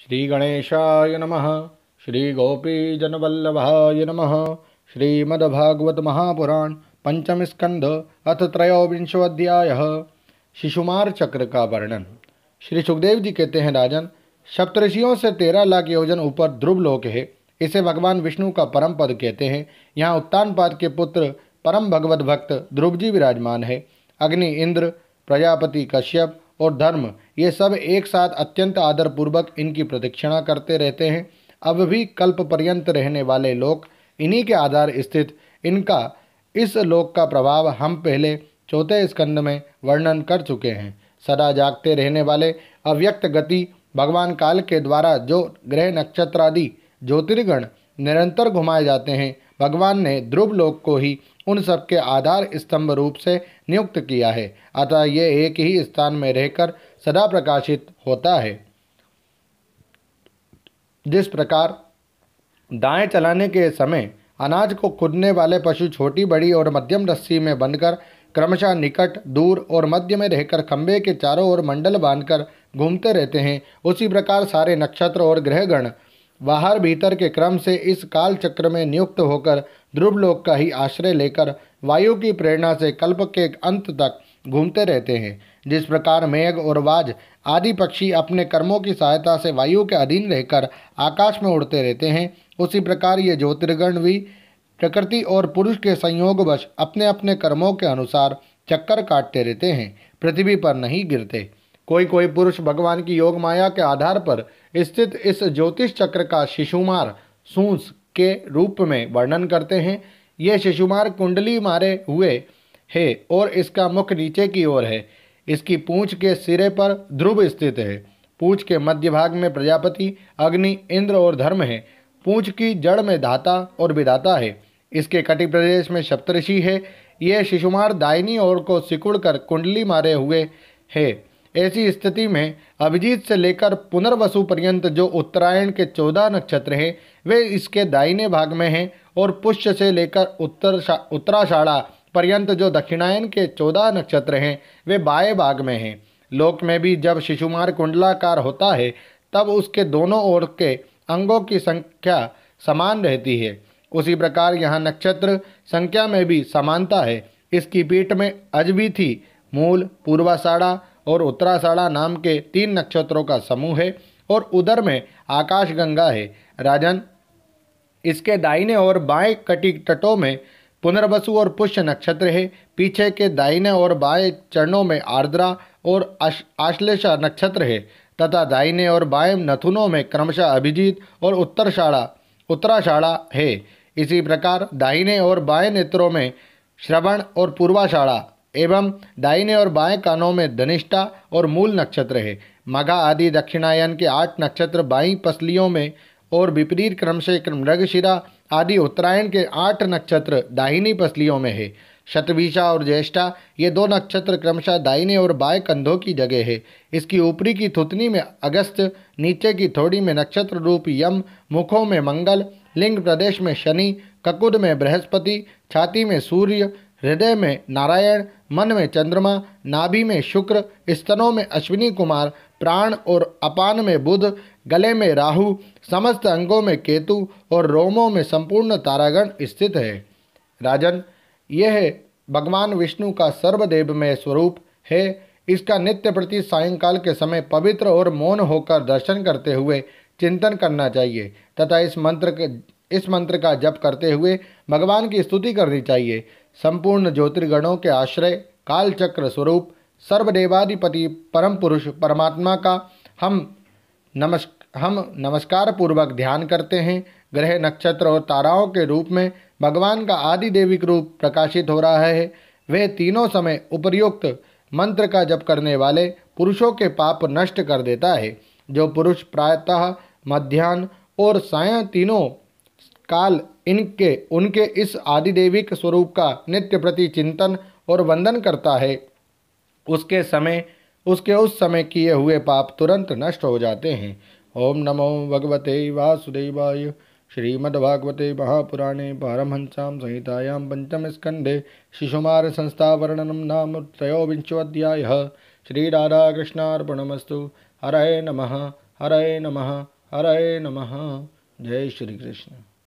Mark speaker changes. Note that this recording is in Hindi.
Speaker 1: श्री गणेशाय नमः। श्री गोपीजनवल्लभाय नमः। श्रीमद्भागवत महापुराण पंचम स्कंध अथ त्रयोविंशोऽध्यायः। शिशुमार चक्र का वर्णन। श्री सुखदेव जी कहते हैं, राजन, सप्तऋषियों से 13 लाख योजन ऊपर ध्रुव लोक है। इसे भगवान विष्णु का परम पद कहते हैं। यहाँ उत्तानपाद के पुत्र परम भगवत भक्त ध्रुव जी विराजमान है। अग्नि, इंद्र, प्रजापति, कश्यप और धर्म, ये सब एक साथ अत्यंत आदरपूर्वक इनकी प्रदक्षिणा करते रहते हैं। अब भी कल्प पर्यंत रहने वाले लोक इन्हीं के आधार स्थित इनका इस लोक का प्रभाव हम पहले चौथे स्कंद में वर्णन कर चुके हैं। सदा जागते रहने वाले अव्यक्त गति भगवान काल के द्वारा जो ग्रह नक्षत्र आदि ज्योतिर्गण निरंतर घुमाए जाते हैं, भगवान ने ध्रुव लोक को ही उन सब के आधार स्तंभ रूप से नियुक्त किया है। अतः ये एक ही स्थान में रहकर सदा प्रकाशित होता है। जिस प्रकार दाएं चलाने के समय अनाज को खुदने वाले पशु छोटी, बड़ी और मध्यम रस्सी में बंधकर क्रमशः निकट, दूर और मध्य में रहकर खंभे के चारों ओर मंडल बांधकर घूमते रहते हैं, उसी प्रकार सारे नक्षत्र और ग्रहगण बाहर भीतर के क्रम से इस काल चक्र में नियुक्त होकर ध्रुवलोक का ही आश्रय लेकर वायु की प्रेरणा से कल्प के अंत तक घूमते रहते हैं। जिस प्रकार मेघ और वाज आदि पक्षी अपने कर्मों की सहायता से वायु के अधीन रहकर आकाश में उड़ते रहते हैं, उसी प्रकार ये ज्योतिर्गण भी प्रकृति और पुरुष के संयोगवश अपने अपने कर्मों के अनुसार चक्कर काटते रहते हैं, पृथ्वी पर नहीं गिरते। कोई कोई पुरुष भगवान की योग माया के आधार पर स्थित इस ज्योतिष चक्र का शिशुमार सूंस के रूप में वर्णन करते हैं। यह शिशुमार कुंडली मारे हुए है और इसका मुख नीचे की ओर है। इसकी पूंछ के सिरे पर ध्रुव स्थित है। पूंछ के मध्य भाग में प्रजापति, अग्नि, इंद्र और धर्म है। पूंछ की जड़ में धाता और विधाता है। इसके कटि प्रदेश में सप्तऋषि है। यह शिशुमार दाहिनी ओर को सिकुड़ कर कुंडली मारे हुए है। ऐसी स्थिति में अभिजीत से लेकर पुनर्वसु पर्यंत जो उत्तरायण के 14 नक्षत्र हैं, वे इसके दाहिने भाग में हैं, और पुष्य से लेकर उत्तराषाढ़ा पर्यंत जो दक्षिणायन के 14 नक्षत्र हैं, वे बाएं भाग में हैं। लोक में भी जब शिशुमार कुंडलाकार होता है, तब उसके दोनों ओर के अंगों की संख्या समान रहती है। उसी प्रकार यहाँ नक्षत्र संख्या में भी समानता है। इसकी पीठ में अजबी थी, मूल, पूर्वाषाढ़ा और उत्तराषाढ़ा नाम के 3 नक्षत्रों का समूह है, और उधर में आकाशगंगा है। राजन, इसके दाहिने और बाएं कटी तटों में पुनर्वसु और पुष्य नक्षत्र है। पीछे के दाहिने और बाएं चरणों में आर्द्रा और आश्लेषा नक्षत्र है, तथा दाहिने और बाएं नथुनों में क्रमशः अभिजीत और उत्तराषाढ़ा है। इसी प्रकार दाहिने और बाएं नेत्रों में श्रवण और पूर्वाषाढ़ा एवं दाहिने और बाएं कानों में धनिष्ठा और मूल नक्षत्र है। मघा आदि दक्षिणायन के 8 नक्षत्र बाईं पसलियों में और विपरीत क्रम से मृगशिरा आदि उत्तरायण के 8 नक्षत्र दाहिनी पसलियों में है। शतभिषा और ज्येष्ठा, ये 2 नक्षत्र क्रमशः दाहिने और बाएं कंधों की जगह है। इसकी ऊपरी की थुतनी में अगस्त, नीचे की थोड़ी में नक्षत्र रूप यम, मुखों में मंगल, लिंग प्रदेश में शनि, ककुद में बृहस्पति, छाती में सूर्य, हृदय में नारायण, मन में चंद्रमा, नाभि में शुक्र, स्तनों में अश्विनी कुमार, प्राण और अपान में बुध, गले में राहु, समस्त अंगों में केतु और रोमों में संपूर्ण तारागण स्थित है। राजन, यह भगवान विष्णु का सर्वदेवमय स्वरूप है। इसका नित्य प्रति सायंकाल के समय पवित्र और मौन होकर दर्शन करते हुए चिंतन करना चाहिए, तथा इस मंत्र का जप करते हुए भगवान की स्तुति करनी चाहिए। संपूर्ण ज्योतिर्गणों के आश्रय कालचक्र स्वरूप सर्वदेवाधिपति परम पुरुष परमात्मा का हम नमस्कार पूर्वक ध्यान करते हैं। ग्रह, नक्षत्र और ताराओं के रूप में भगवान का आदि देविक रूप प्रकाशित हो रहा है। वह तीनों समय उपर्युक्त मंत्र का जप करने वाले पुरुषों के पाप नष्ट कर देता है। जो पुरुष प्रातः, मध्याह्न और सायं तीनों काल उनके इस आदिदेविक स्वरूप का नित्य प्रति चिंतन और वंदन करता है, उसके उस समय किए हुए पाप तुरंत नष्ट हो जाते हैं। ओम नमो भगवते वासुदेवाय। श्रीमद्भागवते महापुराणे पारमहंस्यां संहितायां पंचम स्कंधे शिशुमार संस्था वर्णनम नाम त्रयोविंशोऽध्यायः। श्री राधा कृष्णार्पणमस्तु। हरये नमः, हरये नमः, हरये नमः। जय श्री कृष्ण।